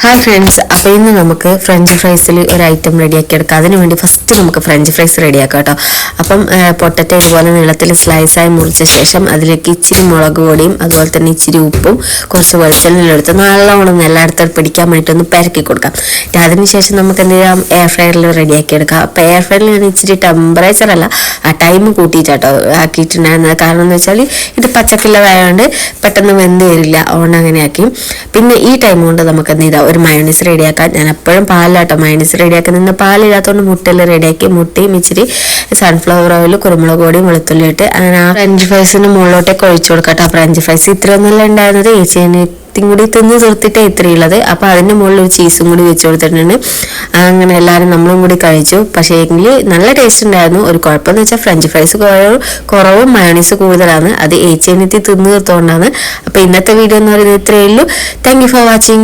Hi friends, അപ്പോൾ ഇന്ന് നമുക്ക് ഫ്രഞ്ച് ഫ്രൈസിൽ ഒരു ഐറ്റം റെഡിയാക്കി എടുക്കാം. അതിന് വേണ്ടി ഫസ്റ്റ് നമുക്ക് ഫ്രഞ്ച് ഫ്രൈസ് റെഡിയാക്കാം കേട്ടോ. അപ്പം പൊട്ടറ്റോ ഇതുപോലെ നീളത്തിൽ സ്ലൈസായി മുറിച്ച ശേഷം അതിലേക്ക് ഇച്ചിരി മുളക് പൊടിയും അതുപോലെ തന്നെ ഇച്ചിരി ഉപ്പും കുറച്ച് വെളിച്ചെണ്ണയിലെടുത്ത് നല്ലോണം എല്ലായിടത്തും പിടിക്കാൻ വേണ്ടിയിട്ടൊന്ന് പെരക്കി കൊടുക്കാം. അതിനുശേഷം നമുക്ക് എന്ത് ചെയ്യാം, എയർ ഫ്രയറിൽ റെഡിയാക്കി എടുക്കാം. അപ്പോൾ എയർ ഫ്രയറിൽ ഞാൻ ഇച്ചിരി ടെമ്പറേച്ചർ അല്ല ടൈം കൂട്ടിയിട്ടാട്ടോ ആക്കിയിട്ടുണ്ടായിരുന്നത്. കാരണം എന്ന് വെച്ചാൽ ഇത് പച്ചക്കില്ലതായതുകൊണ്ട് പെട്ടെന്ന് വെന്ത് വരില്ല, അതുകൊണ്ട് അങ്ങനെ ആക്കി. പിന്നെ ഈ ടൈം കൊണ്ട് നമുക്ക് എന്ത് ചെയ്താൽ ഒരു മയോണൈസ് റെഡിയാക്കാം. ഞാൻ എപ്പോഴും പാലിലാട്ടോ മയോണൈസ് റെഡിയാക്കുന്നത്. ഇന്ന് പാലില്ലാത്തതുകൊണ്ട് മുട്ടയിൽ റെഡിയാക്കി മുട്ടയും ഇച്ചിരി സൺഫ്ലവർ ഓയിൽ കുരുമുളക് പൊടിയും വെളുത്തുള്ളി ഇട്ട് അങ്ങനെ ആ ഫ്രഞ്ച് ഫ്രൈസിന് മുകളിലോട്ടേക്ക് ഒഴിച്ചു കൊടുക്കട്ടോ. ഫ്രഞ്ച് ഫ്രൈസ് ഇത്രയൊന്നുമല്ല ഉണ്ടായിരുന്നത്, കൂടി തിന്ന് തീർത്തിട്ടേ ഇത്രയുള്ളത്. അപ്പൊ അതിന്റെ മുകളിൽ ഒരു ചീസും കൂടി വെച്ച് കൊടുത്തിട്ടുണ്ട്. അങ്ങനെ എല്ലാവരും നമ്മളും കൂടി കഴിച്ചു. പക്ഷേ എങ്കിൽ നല്ല ടേസ്റ്റ് ഉണ്ടായിരുന്നു. ഒരു കുഴപ്പമെന്ന് വെച്ചാൽ ഫ്രഞ്ച് ഫ്രൈസ് കുറവും മയോണൈസ് കൂടുതലാണ്. അത് തിന്ന് തീർത്തോണ്ടാണ്. അപ്പൊ ഇന്നത്തെ വീഡിയോ എന്ന് പറയുന്നത് ഇത്രയേ ഉള്ളൂ. Thank you for watching.